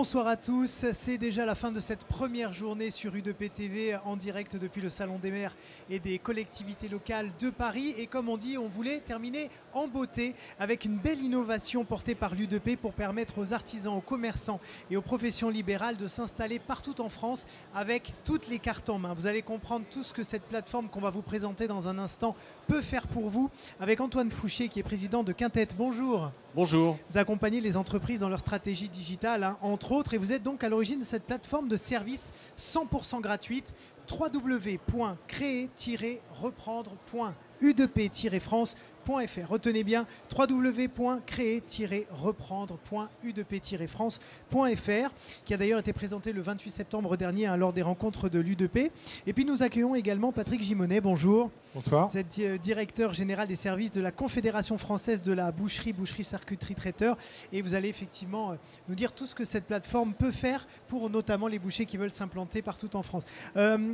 Bonsoir à tous, c'est déjà la fin de cette première journée sur U2P TV en direct depuis le Salon des maires et des collectivités locales de Paris. Et comme on dit, on voulait terminer en beauté avec une belle innovation portée par l'U2P pour permettre aux artisans, aux commerçants et aux professions libérales de s'installer partout en France avec toutes les cartes en main. Vous allez comprendre tout ce que cette plateforme qu'on va vous présenter dans un instant peut faire pour vous avec Antoine Fouché qui est président de Quintet. Bonjour. Bonjour. Vous accompagnez les entreprises dans leur stratégie digitale, entre autres, et vous êtes donc à l'origine de cette plateforme de services 100% gratuite, www.créer-reprendre.u2p-france.fr. Retenez bien www.créer-reprendre.u2p-france.fr, qui a d'ailleurs été présenté le 28 septembre dernier lors des rencontres de l'U2P. Et puis nous accueillons également Patrick Gimonet. Bonjour. Bonsoir. Vous êtes directeur général des services de la Confédération française de la boucherie, charcuterie, traiteur. Et vous allez effectivement nous dire tout ce que cette plateforme peut faire pour notamment les bouchers qui veulent s'implanter partout en France.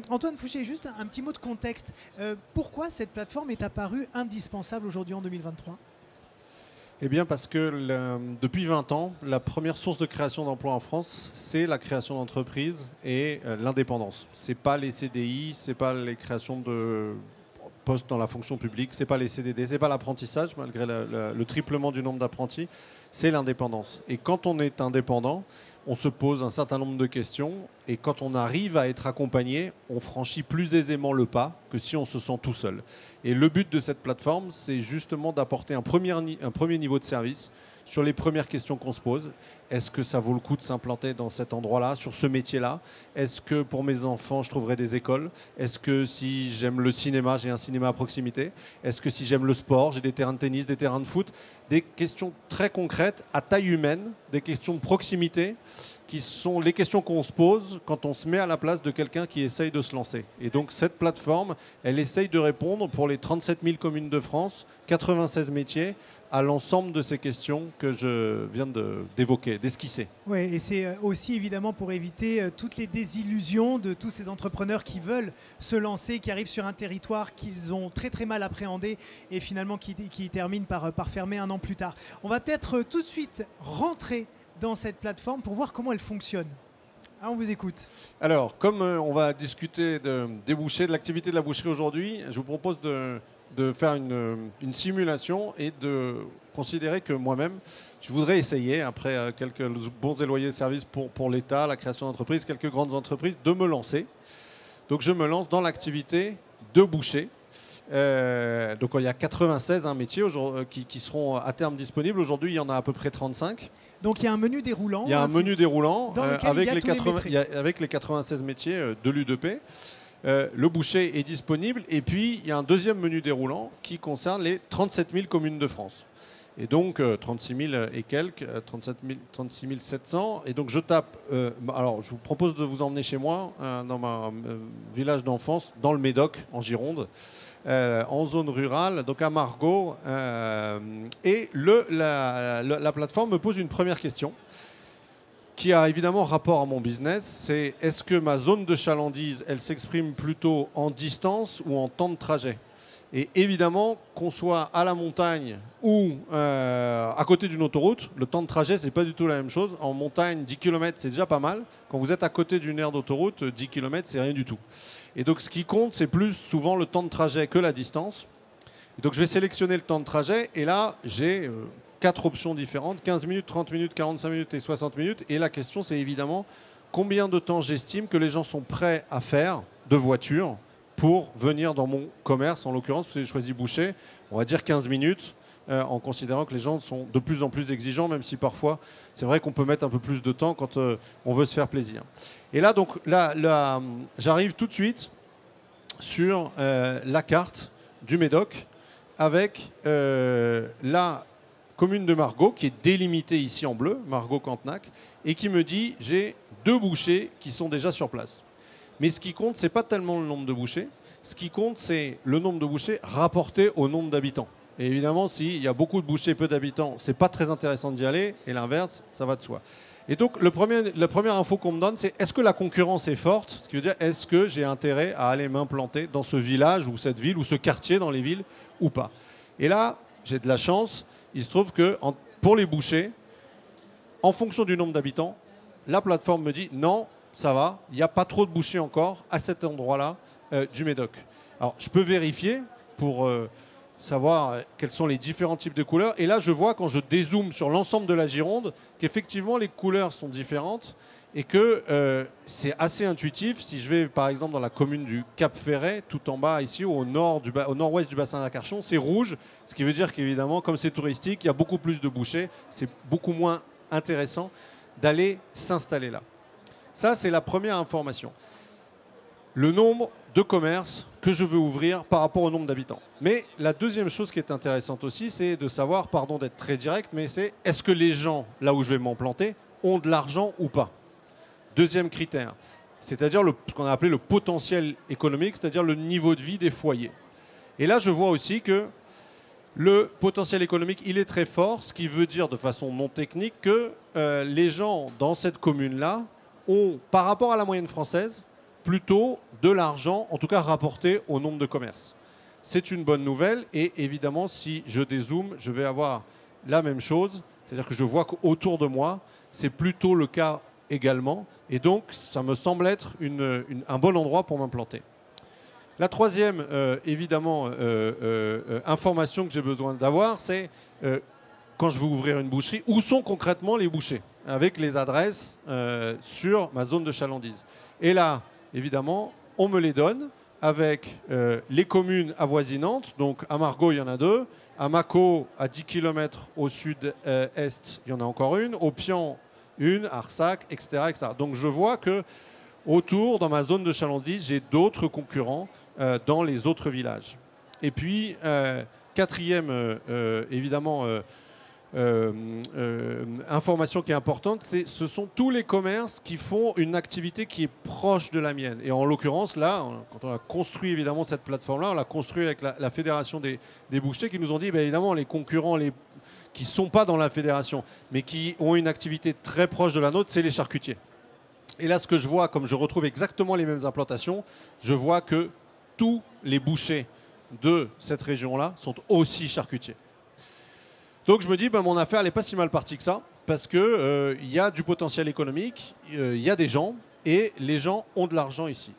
Antoine Fouché, juste un petit mot de contexte. Pourquoi cette plateforme est apparue indispensable aujourd'hui en 2023 ? Eh bien parce que depuis 20 ans, la première source de création d'emplois en France, c'est la création d'entreprises et l'indépendance. Ce n'est pas les CDI, ce n'est pas les créations de postes dans la fonction publique, ce n'est pas les CDD, ce n'est pas l'apprentissage, malgré le triplement du nombre d'apprentis, c'est l'indépendance. Et quand on est indépendant, on se pose un certain nombre de questions et quand on arrive à être accompagné, on franchit plus aisément le pas que si on se sent tout seul. Et le but de cette plateforme, c'est justement d'apporter un premier niveau de service sur les premières questions qu'on se pose. Est-ce que ça vaut le coup de s'implanter dans cet endroit-là, sur ce métier-là ? Est-ce que pour mes enfants, je trouverai des écoles ? Est-ce que si j'aime le cinéma, j'ai un cinéma à proximité ? Est-ce que si j'aime le sport, j'ai des terrains de tennis, des terrains de foot ? Des questions très concrètes, à taille humaine, des questions de proximité, qui sont les questions qu'on se pose quand on se met à la place de quelqu'un qui essaye de se lancer. Et donc cette plateforme, elle essaye de répondre pour les 37 000 communes de France, 96 métiers, à l'ensemble de ces questions que je viens d'évoquer, d'esquisser. Oui, et c'est aussi évidemment pour éviter toutes les désillusions de tous ces entrepreneurs qui veulent se lancer, qui arrivent sur un territoire qu'ils ont très très mal appréhendé et finalement qui terminent par fermer un an plus tard. On va peut-être tout de suite rentrer dans cette plateforme pour voir comment elle fonctionne. On vous écoute. Alors, comme on va discuter des bouchers, de l'activité de la boucherie aujourd'hui, je vous propose de faire une simulation et de considérer que moi-même, je voudrais essayer, après quelques bons et loyaux services pour l'État, la création d'entreprises, quelques grandes entreprises, de me lancer. Donc je me lance dans l'activité de boucher. Donc il y a 96 métiers qui seront à terme disponibles. Aujourd'hui, il y en a à peu près 35. Donc il y a un menu déroulant. Il y a un menu déroulant avec avec les 96 métiers de l'U2P. Le boucher est disponible et puis il y a un deuxième menu déroulant qui concerne les 37 000 communes de France. Et donc 36 000 et quelques, 36 700. Et donc je tape, alors je vous propose de vous emmener chez moi, dans mon village d'enfance, dans le Médoc, en Gironde, en zone rurale, donc à Margaux. Et la plateforme me pose une première question qui a évidemment rapport à mon business, c'est est-ce que ma zone de chalandise, elle s'exprime plutôt en distance ou en temps de trajet ? Et évidemment, qu'on soit à la montagne ou à côté d'une autoroute, le temps de trajet, c'est pas du tout la même chose. En montagne, 10 km, c'est déjà pas mal. Quand vous êtes à côté d'une aire d'autoroute, 10 km, c'est rien du tout. Et donc, ce qui compte, c'est plus souvent le temps de trajet que la distance. Et donc, je vais sélectionner le temps de trajet. Et là, j'ai 4 options différentes, 15 minutes, 30 minutes, 45 minutes et 60 minutes. Et la question, c'est évidemment combien de temps j'estime que les gens sont prêts à faire de voiture pour venir dans mon commerce, en l'occurrence, parce que j'ai choisi boucher, on va dire 15 minutes, en considérant que les gens sont de plus en plus exigeants, même si parfois, c'est vrai qu'on peut mettre un peu plus de temps quand on veut se faire plaisir. Et là, donc, j'arrive tout de suite sur la carte du Médoc, avec la commune de Margaux, qui est délimitée ici en bleu, Margaux-Cantenac, et qui me dit j'ai 2 bouchers qui sont déjà sur place. Mais ce qui compte, ce n'est pas tellement le nombre de bouchers. Ce qui compte, c'est le nombre de bouchers rapporté au nombre d'habitants. Et évidemment, s'il y a beaucoup de bouchers et peu d'habitants, ce n'est pas très intéressant d'y aller. Et l'inverse, ça va de soi. Et donc, la première info qu'on me donne, c'est est-ce que la concurrence est forte ? Ce qui veut dire, est-ce que j'ai intérêt à aller m'implanter dans ce village ou cette ville ou ce quartier dans les villes ou pas ? Et là, j'ai de la chance. Il se trouve que pour les bouchers, en fonction du nombre d'habitants, la plateforme me dit non, ça va, il n'y a pas trop de bouchées encore à cet endroit-là du Médoc. Alors, je peux vérifier pour savoir quels sont les différents types de couleurs. Et là, je vois, quand je dézoome sur l'ensemble de la Gironde, qu'effectivement, les couleurs sont différentes et que c'est assez intuitif. Si je vais, par exemple, dans la commune du Cap-Ferret, tout en bas, ici, au nord-ouest du bassin d'Arcachon, c'est rouge, ce qui veut dire qu'évidemment, comme c'est touristique, il y a beaucoup plus de bouchées. C'est beaucoup moins intéressant d'aller s'installer là. Ça, c'est la première information. Le nombre de commerces que je veux ouvrir par rapport au nombre d'habitants. Mais la deuxième chose qui est intéressante aussi, c'est de savoir, pardon d'être très direct, mais c'est est-ce que les gens, là où je vais m'implanter, ont de l'argent ou pas? Deuxième critère, c'est-à-dire ce qu'on a appelé le potentiel économique, c'est-à-dire le niveau de vie des foyers. Et là, je vois aussi que le potentiel économique, il est très fort, ce qui veut dire de façon non technique que les gens dans cette commune-là ont, par rapport à la moyenne française, plutôt de l'argent, en tout cas rapporté au nombre de commerces. C'est une bonne nouvelle et évidemment, si je dézoome, je vais avoir la même chose. C'est-à-dire que je vois qu'autour de moi, c'est plutôt le cas également. Et donc, ça me semble être un bon endroit pour m'implanter. La troisième, évidemment, information que j'ai besoin d'avoir, c'est quand je veux ouvrir une boucherie, où sont concrètement les bouchers, avec les adresses sur ma zone de chalandise. Et là, évidemment, on me les donne avec les communes avoisinantes. Donc à Margaux, il y en a 2. À Mâcon, à 10 km au sud-est, il y en a encore une. Au Pian, une. Arsac, etc., etc. Donc je vois que autour, dans ma zone de chalandise, j'ai d'autres concurrents dans les autres villages. Et puis, quatrième, évidemment, information qui est importante, ce sont tous les commerces qui font une activité qui est proche de la mienne. Et en l'occurrence, là, quand on a construit évidemment cette plateforme-là, on l'a construit avec la Fédération des bouchers qui nous ont dit, ben, évidemment, les concurrents qui ne sont pas dans la fédération, mais qui ont une activité très proche de la nôtre, c'est les charcutiers. Et là, ce que je vois, comme je retrouve exactement les mêmes implantations, je vois que tous les bouchers de cette région-là sont aussi charcutiers. Donc je me dis, ben, mon affaire, elle n'est pas si mal partie que ça, parce qu'il y a du potentiel économique, il y a des gens, et les gens ont de l'argent ici.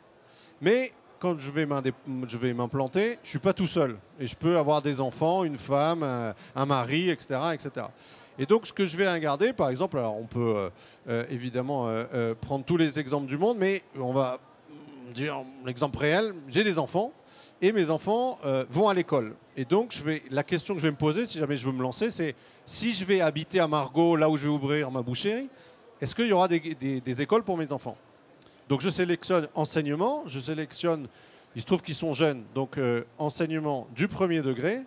Mais quand je vais m'implanter, je ne suis pas tout seul. Et je peux avoir des enfants, une femme, un mari, etc., etc. Et donc ce que je vais regarder, par exemple, alors on peut évidemment prendre tous les exemples du monde, mais on va dire l'exemple réel, j'ai des enfants, et mes enfants vont à l'école. Et donc, la question que je vais me poser, si jamais je veux me lancer, c'est si je vais habiter à Margaux, là où je vais ouvrir ma boucherie, est-ce qu'il y aura des écoles pour mes enfants? Donc, je sélectionne enseignement, il se trouve qu'ils sont jeunes, donc enseignement du premier degré,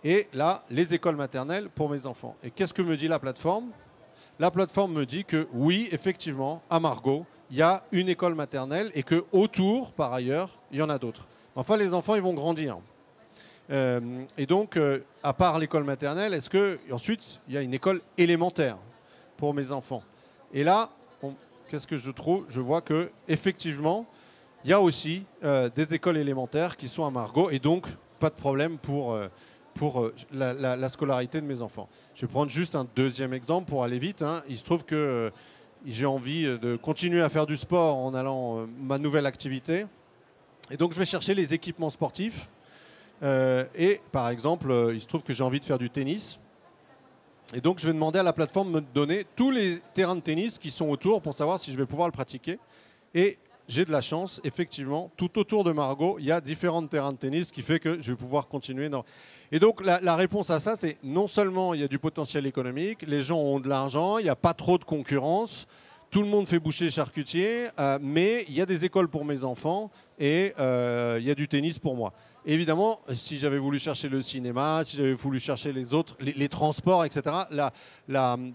et là, les écoles maternelles pour mes enfants. Et qu'est-ce que me dit la plateforme? La plateforme me dit que oui, effectivement, à Margaux, il y a une école maternelle et qu'autour, par ailleurs, il y en a d'autres. Enfin, les enfants, ils vont grandir. Et donc, à part l'école maternelle, est-ce qu'ensuite, il y a une école élémentaire pour mes enfants? Et là, qu'est-ce que je trouve? Je vois qu'effectivement, il y a aussi des écoles élémentaires qui sont à Margaux et donc, pas de problème pour la scolarité de mes enfants. Je vais prendre juste un deuxième exemple pour aller vite. Il se trouve que j'ai envie de continuer à faire du sport en allant ma nouvelle activité. Et donc, je vais chercher les équipements sportifs. Et par exemple, il se trouve que j'ai envie de faire du tennis. Et donc, je vais demander à la plateforme de me donner tous les terrains de tennis qui sont autour pour savoir si je vais pouvoir le pratiquer. Et j'ai de la chance, effectivement, tout autour de Margaux, il y a différents terrains de tennis, ce qui fait que je vais pouvoir continuer. Et donc, la réponse à ça, c'est non seulement il y a du potentiel économique, les gens ont de l'argent, il n'y a pas trop de concurrence, tout le monde fait boucher charcutier, mais il y a des écoles pour mes enfants et il y a du tennis pour moi. Évidemment, si j'avais voulu chercher le cinéma, si j'avais voulu chercher les transports, etc.,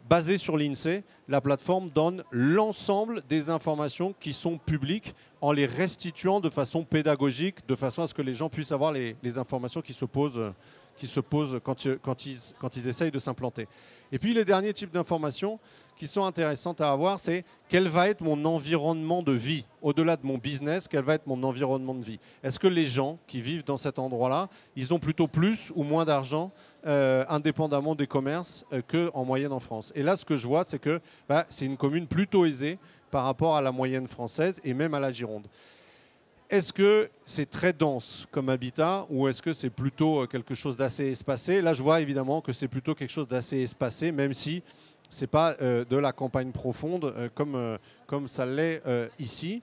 basé sur l'INSEE, la plateforme donne l'ensemble des informations qui sont publiques en les restituant de façon pédagogique, de façon à ce que les gens puissent avoir les informations qui se posent qui se posent quand ils essayent de s'implanter. Et puis les derniers types d'informations qui sont intéressantes à avoir, c'est quel va être mon environnement de vie. Au-delà de mon business, quel va être mon environnement de vie. Est-ce que les gens qui vivent dans cet endroit-là, ils ont plutôt plus ou moins d'argent indépendamment des commerces qu'en moyenne en France. Et là, ce que je vois, c'est que c'est une commune plutôt aisée par rapport à la moyenne française et même à la Gironde. Est-ce que c'est très dense comme habitat ou est-ce que c'est plutôt quelque chose d'assez espacé? Là, je vois évidemment que c'est plutôt quelque chose d'assez espacé, même si ce n'est pas de la campagne profonde comme ça l'est ici.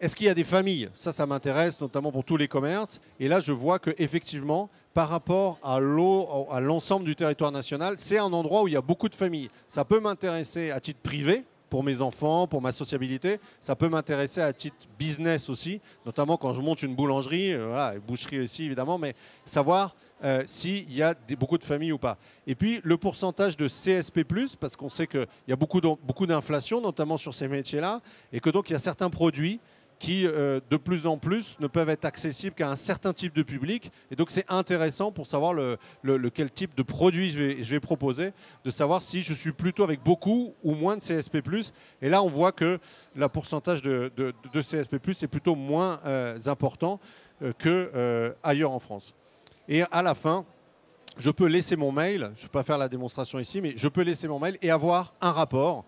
Est-ce qu'il y a des familles? Ça m'intéresse, notamment pour tous les commerces. Et là, je vois qu'effectivement, par rapport à l'ensemble du territoire national, c'est un endroit où il y a beaucoup de familles. Ça peut m'intéresser à titre privé, pour mes enfants, pour ma sociabilité. Ça peut m'intéresser à titre business aussi, notamment quand je monte une boulangerie, voilà, une boucherie aussi évidemment, mais savoir s'il y a beaucoup de familles ou pas. Et puis le pourcentage de CSP+, parce qu'on sait qu'il y a beaucoup d'inflation, notamment sur ces métiers-là, et que donc il y a certains produits qui, de plus en plus, ne peuvent être accessibles qu'à un certain type de public. Et donc, c'est intéressant pour savoir quel type de produit je vais proposer, de savoir si je suis plutôt avec beaucoup ou moins de CSP+. Et là, on voit que le pourcentage de CSP+, est plutôt moins important qu'ailleurs en France. Et à la fin, je peux laisser mon mail, je ne vais pas faire la démonstration ici, mais je peux laisser mon mail et avoir un rapport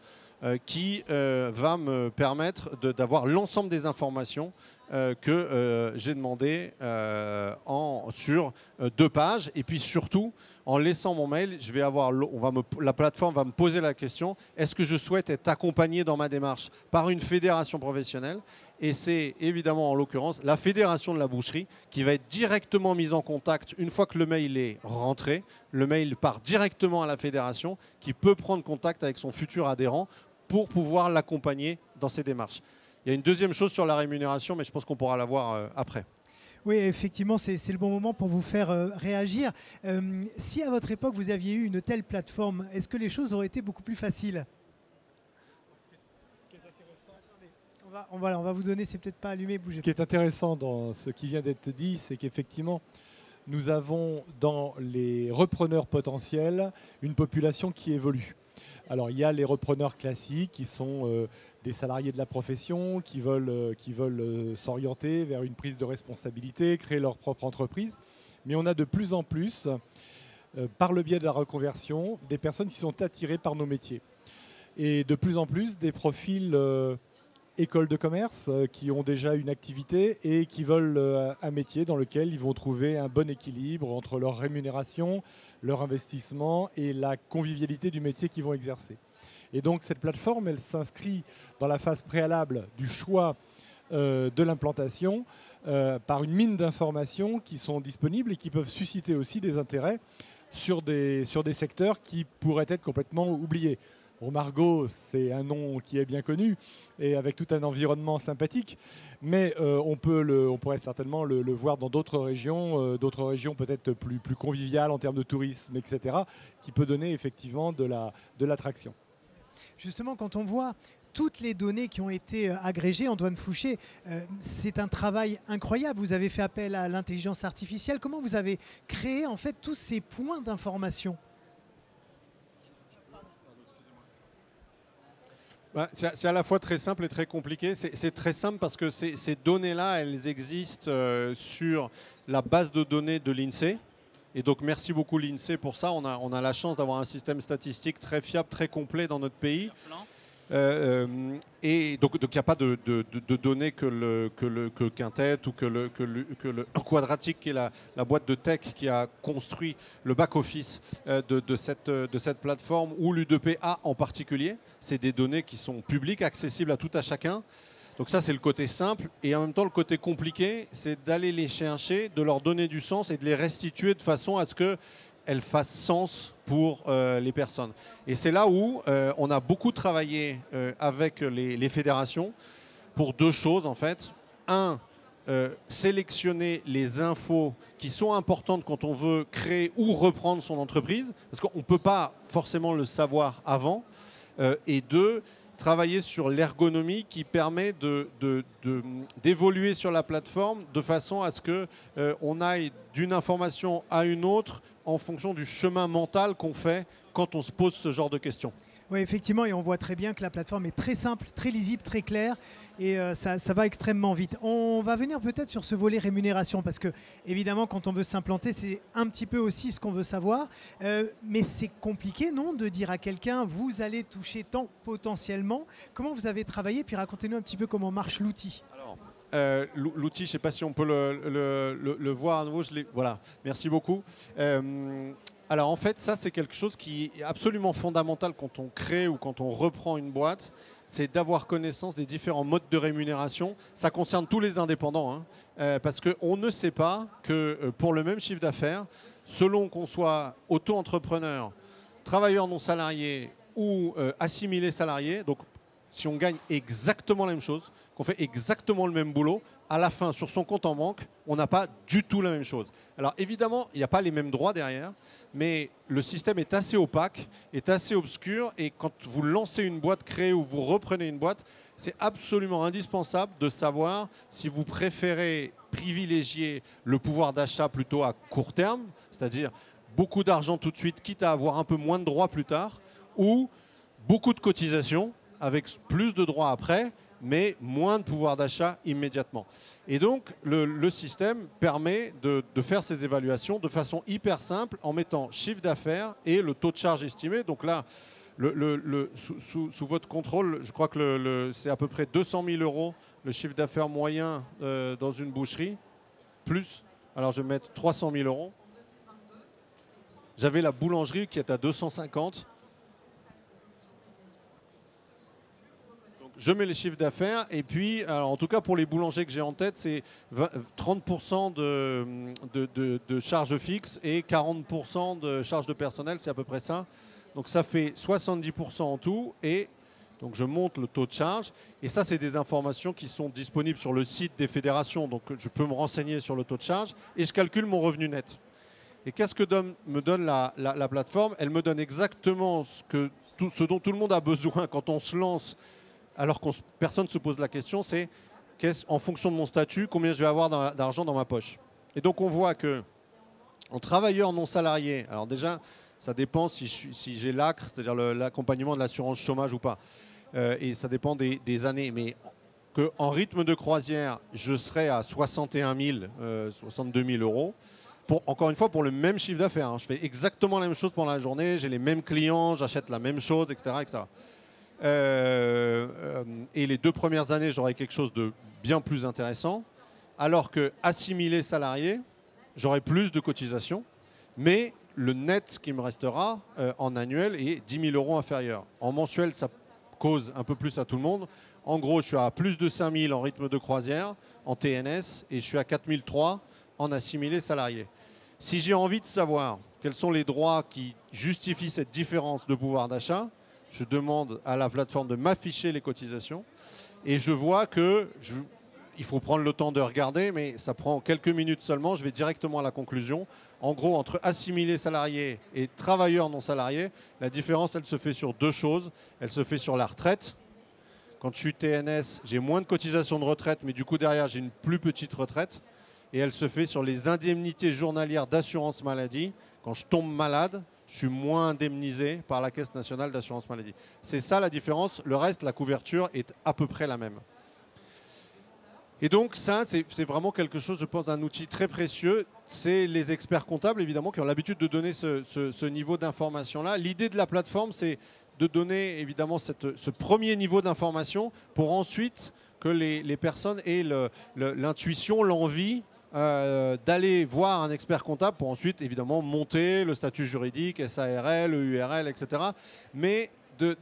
qui va me permettre d'avoir l'ensemble des informations que j'ai demandées sur 2 pages. Et puis surtout, en laissant mon mail, je vais avoir, la plateforme va me poser la question, est-ce que je souhaite être accompagné dans ma démarche par une fédération professionnelle? Et c'est évidemment, en l'occurrence, la fédération de la boucherie qui va être directement mise en contact une fois que le mail est rentré. Le mail part directement à la fédération qui peut prendre contact avec son futur adhérent pour pouvoir l'accompagner dans ses démarches. Il y a une deuxième chose sur la rémunération, mais je pense qu'on pourra la voir après. Oui, effectivement, c'est le bon moment pour vous faire réagir. Si à votre époque, vous aviez eu une telle plateforme, est-ce que les choses auraient été beaucoup plus faciles? On va vous donner, c'est peut-être pas allumé, bougez. Ce qui est intéressant dans ce qui vient d'être dit, c'est qu'effectivement, nous avons dans les repreneurs potentiels une population qui évolue. Alors, il y a les repreneurs classiques qui sont des salariés de la profession, qui veulent s'orienter vers une prise de responsabilité, créer leur propre entreprise. Mais on a de plus en plus, par le biais de la reconversion, des personnes qui sont attirées par nos métiers. Et de plus en plus, des profils écoles de commerce qui ont déjà une activité et qui veulent un métier dans lequel ils vont trouver un bon équilibre entre leur rémunération, leur investissement et la convivialité du métier qu'ils vont exercer. Et donc cette plateforme, elle s'inscrit dans la phase préalable du choix de l'implantation par une mine d'informations qui sont disponibles et qui peuvent susciter aussi des intérêts sur des secteurs qui pourraient être complètement oubliés. Margot, c'est un nom qui est bien connu et avec tout un environnement sympathique, mais on pourrait certainement le voir dans d'autres régions peut-être plus conviviales en termes de tourisme, etc., qui peut donner effectivement de l'attraction. Justement, quand on voit toutes les données qui ont été agrégées, Antoine Fouché, c'est un travail incroyable. Vous avez fait appel à l'intelligence artificielle. Comment vous avez créé en fait tous ces points d'information ? C'est à la fois très simple et très compliqué. C'est très simple parce que ces données-là, elles existent sur la base de données de l'INSEE. Et donc, merci beaucoup l'INSEE pour ça. On a la chance d'avoir un système statistique très fiable, très complet dans notre pays. Et donc, il n'y a pas de données que Quintet ou que le Quadratique, qui est la boîte de tech qui a construit le back-office de cette plateforme, ou l'U2PA en particulier. C'est des données qui sont publiques, accessibles à tout à chacun. Donc ça, c'est le côté simple. Et en même temps, le côté compliqué, c'est d'aller les chercher, de leur donner du sens et de les restituer de façon à ce qu'elles fassent sens pour les personnes. Et c'est là où on a beaucoup travaillé avec les fédérations pour 2 choses, en fait. Sélectionner les infos qui sont importantes quand on veut créer ou reprendre son entreprise, parce qu'on ne peut pas forcément le savoir avant. Et 2, travailler sur l'ergonomie qui permet d'évoluer sur la plateforme de façon à ce qu'on aille d'une information à une autre en fonction du chemin mental qu'on fait quand on se pose ce genre de questions. Oui, effectivement, et on voit très bien que la plateforme est très simple, très lisible, très claire, et ça va extrêmement vite. On va venir peut-être sur ce volet rémunération, parce que évidemment, quand on veut s'implanter, c'est un petit peu aussi ce qu'on veut savoir. Mais c'est compliqué, non, de dire à quelqu'un, vous allez toucher tant potentiellement. Comment vous avez travaillé? Puis racontez-nous un petit peu comment marche l'outil. L'outil, je ne sais pas si on peut le voir à nouveau. Voilà, merci beaucoup. Alors en fait, ça c'est quelque chose qui est absolument fondamental quand on crée ou quand on reprend une boîte, c'est d'avoir connaissance des différents modes de rémunération. Ça concerne tous les indépendants, hein, parce qu'on ne sait pas que pour le même chiffre d'affaires, selon qu'on soit auto-entrepreneur, travailleur non salarié ou assimilé salarié, donc si on gagne exactement la même chose, qu'on fait exactement le même boulot, à la fin, sur son compte en banque, on n'a pas du tout la même chose. Alors évidemment, il n'y a pas les mêmes droits derrière, mais le système est assez opaque, est assez obscur, et quand vous lancez une boîte créée ou vous reprenez une boîte, c'est absolument indispensable de savoir si vous préférez privilégier le pouvoir d'achat plutôt à court terme, c'est-à-dire beaucoup d'argent tout de suite, quitte à avoir un peu moins de droits plus tard, ou beaucoup de cotisations avec plus de droits après, mais moins de pouvoir d'achat immédiatement. Et donc, le système permet de faire ces évaluations de façon hyper simple en mettant chiffre d'affaires et le taux de charge estimé. Donc là, sous votre contrôle, je crois que c'est à peu près 200 000 € le chiffre d'affaires moyen dans une boucherie, plus, alors je vais mettre 300 000 €. J'avais la boulangerie qui est à 250. Je mets les chiffres d'affaires et puis, alors en tout cas pour les boulangers que j'ai en tête, c'est 30% de charges fixes et 40% de charges de personnel, c'est à peu près ça. Donc ça fait 70% en tout et donc je monte le taux de charge. Et ça, c'est des informations qui sont disponibles sur le site des fédérations. Donc je peux me renseigner sur le taux de charge et je calcule mon revenu net. Et qu'est-ce que me donne la plateforme? Elle me donne exactement ce dont tout le monde a besoin quand on se lance, alors que personne ne se pose la question, c'est en fonction de mon statut, combien je vais avoir d'argent dans ma poche. Et donc on voit que en travailleur non salarié, alors déjà, ça dépend si j'ai l'ACRE, c'est-à-dire l'accompagnement de l'assurance chômage ou pas. Et ça dépend des années. Mais qu'en rythme de croisière, je serai à 61 000, 62 000 €. Encore une fois, pour le même chiffre d'affaires. Hein. Je fais exactement la même chose pendant la journée, j'ai les mêmes clients, j'achète la même chose, etc. etc. Et les 2 premières années, j'aurai quelque chose de bien plus intéressant. Alors que assimilé salarié, j'aurai plus de cotisations, mais le net qui me restera en annuel est 10 000 € inférieur. En mensuel, ça cause un peu plus à tout le monde. En gros, je suis à plus de 5 000 en rythme de croisière, en TNS, et je suis à 4 300 en assimilé salarié. Si j'ai envie de savoir quels sont les droits qui justifient cette différence de pouvoir d'achat, je demande à la plateforme de m'afficher les cotisations et je vois que il faut prendre le temps de regarder, mais ça prend quelques minutes seulement. Je vais directement à la conclusion. En gros, entre assimilé salarié et travailleur non salarié, la différence, elle se fait sur 2 choses. Elle se fait sur la retraite. Quand je suis TNS, j'ai moins de cotisations de retraite, mais du coup, derrière, j'ai une plus petite retraite. Et elle se fait sur les indemnités journalières d'assurance maladie. Quand je tombe malade, je suis moins indemnisé par la Caisse nationale d'assurance maladie. C'est ça la différence. Le reste, la couverture est à peu près la même. Et donc ça, c'est vraiment quelque chose, je pense, d'un outil très précieux. C'est les experts comptables, évidemment, qui ont l'habitude de donner ce niveau d'information-là. L'idée de la plateforme, c'est de donner, évidemment, ce premier niveau d'information pour ensuite que les personnes aient l'intuition, l'envie d'aller voir un expert comptable pour ensuite, évidemment, monter le statut juridique, SARL, EURL, etc. Mais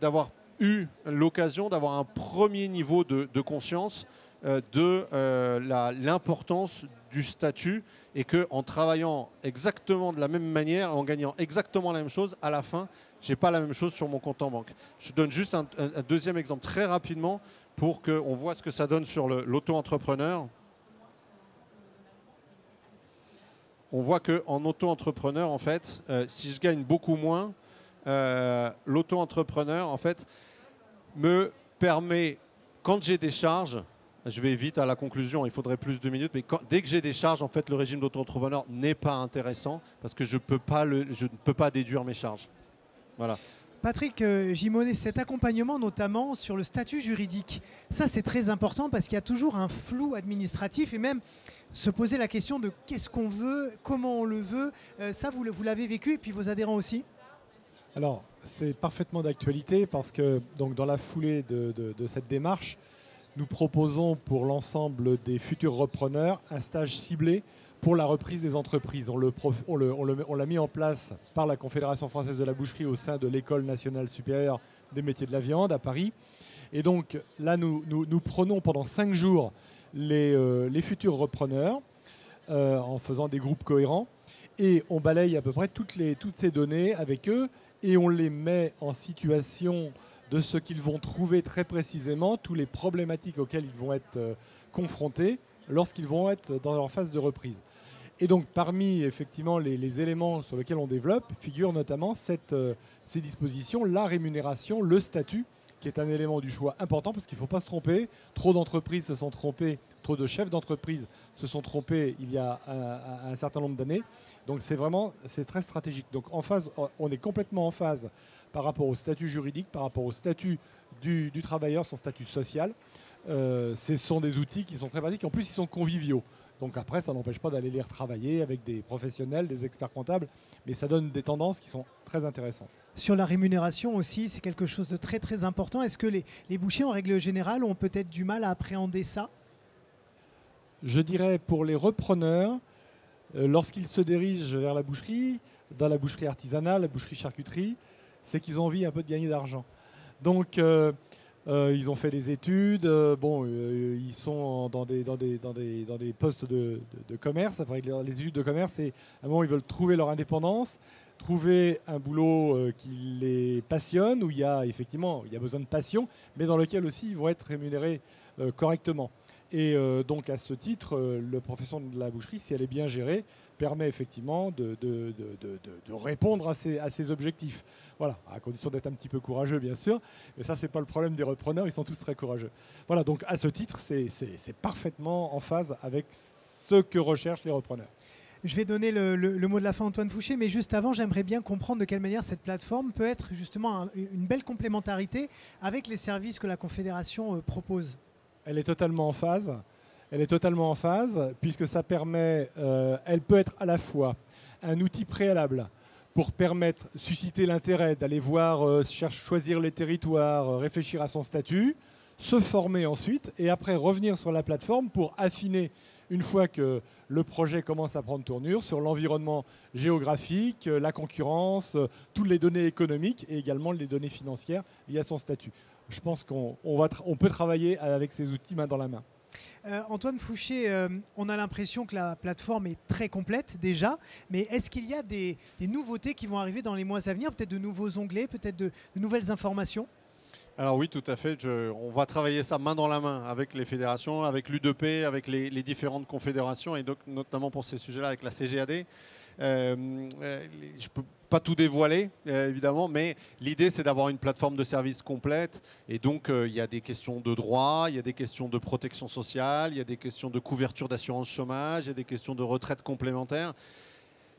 d'avoir eu l'occasion d'avoir un premier niveau de conscience de l'importance du statut et qu'en travaillant exactement de la même manière, en gagnant exactement la même chose, à la fin, je n'ai pas la même chose sur mon compte en banque. Je donne juste un deuxième exemple très rapidement pour qu'on voit ce que ça donne sur l'auto-entrepreneur. On voit qu'en auto-entrepreneur, en fait, si je gagne beaucoup moins, l'auto-entrepreneur, en fait, me permet, quand j'ai des charges, je vais vite à la conclusion, il faudrait plus de minutes, mais dès que j'ai des charges, en fait, le régime d'auto-entrepreneur n'est pas intéressant parce que je ne peux pas déduire mes charges. Voilà. Patrick Gimonet, cet accompagnement notamment sur le statut juridique, ça c'est très important parce qu'il y a toujours un flou administratif et même se poser la question de qu'est-ce qu'on veut, comment on le veut. Ça, vous l'avez vécu et puis vos adhérents aussi? Alors, c'est parfaitement d'actualité parce que donc, dans la foulée de cette démarche, nous proposons pour l'ensemble des futurs repreneurs un stage ciblé pour la reprise des entreprises. On l'a mis en place par la Confédération française de la boucherie au sein de l'École nationale supérieure des métiers de la viande à Paris. Et donc là, nous prenons pendant 5 jours les futurs repreneurs en faisant des groupes cohérents et on balaye à peu près toutes ces données avec eux et on les met en situation de ce qu'ils vont trouver très précisément, toutes les problématiques auxquelles ils vont être confrontés lorsqu'ils vont être dans leur phase de reprise. Et donc parmi effectivement les éléments sur lesquels on développe figurent notamment ces dispositions, la rémunération, le statut, qui est un élément du choix important parce qu'il ne faut pas se tromper. Trop d'entreprises se sont trompées, trop de chefs d'entreprise se sont trompés il y a un certain nombre d'années. Donc c'est très stratégique. Donc on est complètement en phase par rapport au statut juridique, par rapport au statut du travailleur, son statut social. Ce sont des outils qui sont très pratiques. En plus, ils sont conviviaux. Donc après, ça n'empêche pas d'aller les retravailler avec des professionnels, des experts comptables, mais ça donne des tendances qui sont très intéressantes. Sur la rémunération aussi, c'est quelque chose de très très important. Est-ce que les bouchers, en règle générale, ont peut-être du mal à appréhender ça? Je dirais pour les repreneurs, lorsqu'ils se dirigent vers la boucherie, dans la boucherie artisanale, la boucherie charcuterie, c'est qu'ils ont envie un peu de gagner d'argent. Donc ils ont fait des études, ils sont dans des postes de commerce. Enfin, les études de commerce, c'est à un moment ils veulent trouver leur indépendance, trouver un boulot qui les passionne, où il y a besoin de passion, mais dans lequel aussi ils vont être rémunérés correctement. Et donc à ce titre, la profession de la boucherie, si elle est bien gérée, permet effectivement de répondre à ces objectifs. Voilà, à condition d'être un petit peu courageux, bien sûr. Mais ça, ce n'est pas le problème des repreneurs, ils sont tous très courageux. Voilà, donc à ce titre, c'est parfaitement en phase avec ce que recherchent les repreneurs. Je vais donner le mot de la fin à Antoine Fouché, mais juste avant, j'aimerais bien comprendre de quelle manière cette plateforme peut être justement une belle complémentarité avec les services que la Confédération propose. Elle est totalement en phase. Elle est totalement en phase puisque ça permet, elle peut être à la fois un outil préalable pour permettre, susciter l'intérêt d'aller voir, choisir les territoires, réfléchir à son statut, se former ensuite et après revenir sur la plateforme pour affiner une fois que le projet commence à prendre tournure sur l'environnement géographique, la concurrence, toutes les données économiques et également les données financières liées à son statut. Je pense qu'on peut travailler avec ces outils main dans la main. Antoine Fouché, on a l'impression que la plateforme est très complète déjà, mais est-ce qu'il y a des nouveautés qui vont arriver dans les mois à venir, peut-être de nouveaux onglets, peut-être de nouvelles informations? Alors oui, tout à fait. On va travailler ça main dans la main avec les fédérations, avec l'UDP, avec les différentes confédérations et donc notamment pour ces sujets-là avec la CGAD. Je ne peux pas tout dévoiler, évidemment, mais l'idée, c'est d'avoir une plateforme de services complète. Et donc, il y a des questions de droit, il y a des questions de protection sociale, il y a des questions de couverture d'assurance chômage, il y a des questions de retraite complémentaire.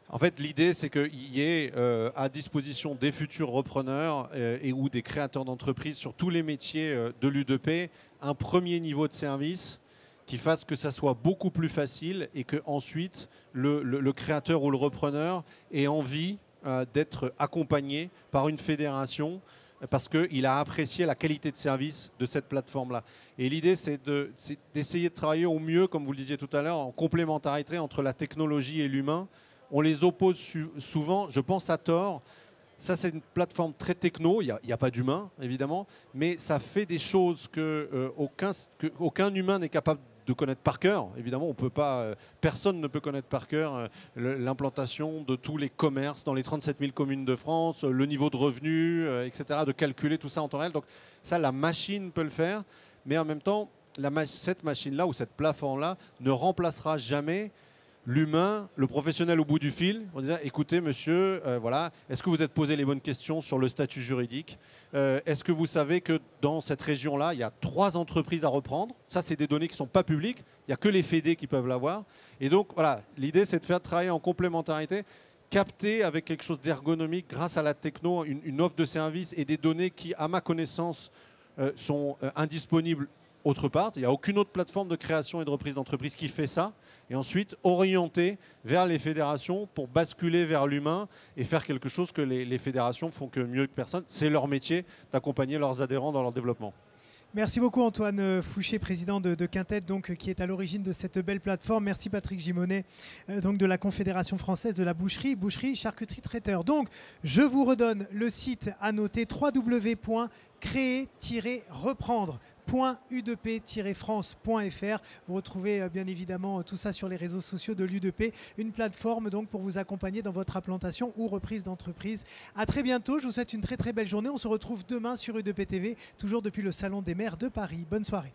En fait, l'idée, c'est qu'il y ait à disposition des futurs repreneurs et ou des créateurs d'entreprises sur tous les métiers de l'UDP un premier niveau de service qui fasse que ça soit beaucoup plus facile et que ensuite le créateur ou le repreneur ait envie d'être accompagné par une fédération parce qu'il a apprécié la qualité de service de cette plateforme-là. Et l'idée, c'est d'essayer de travailler au mieux, comme vous le disiez tout à l'heure, en complémentarité entre la technologie et l'humain. On les oppose souvent, je pense à tort. Ça, c'est une plateforme très techno, il n'y a pas d'humain, évidemment, mais ça fait des choses qu'aucun humain n'est capable de connaître par cœur. Évidemment, on peut pas, personne ne peut connaître par cœur l'implantation de tous les commerces dans les 37 000 communes de France, le niveau de revenus, etc., de calculer tout ça en temps réel. Donc ça, la machine peut le faire, mais en même temps, cette machine-là ou cette plateforme-là ne remplacera jamais l'humain, le professionnel au bout du fil, en disant écoutez monsieur, voilà, est-ce que vous êtes posé les bonnes questions sur le statut juridique? Est-ce que vous savez que dans cette région-là, il y a 3 entreprises à reprendre? Ça, c'est des données qui ne sont pas publiques, il n'y a que les fédés qui peuvent l'avoir. Et donc voilà, l'idée c'est de faire travailler en complémentarité, capter avec quelque chose d'ergonomique grâce à la techno, une offre de service et des données qui, à ma connaissance, sont indisponibles autre part. Il n'y a aucune autre plateforme de création et de reprise d'entreprise qui fait ça. Et ensuite, orienter vers les fédérations pour basculer vers l'humain et faire quelque chose que les fédérations font que mieux que personne. C'est leur métier d'accompagner leurs adhérents dans leur développement. Merci beaucoup Antoine Fouché, président de Quintet, donc, qui est à l'origine de cette belle plateforme. Merci Patrick Gimonet, donc, de la Confédération française de la boucherie, charcuterie, traiteur. Donc, je vous redonne le site à noter, www.créer-reprendre.u2p-france.fr. Vous retrouvez bien évidemment tout ça sur les réseaux sociaux de l'U2P, une plateforme donc pour vous accompagner dans votre implantation ou reprise d'entreprise. À très bientôt, je vous souhaite une très très belle journée. On se retrouve demain sur U2P TV, toujours depuis le Salon des maires de Paris. Bonne soirée.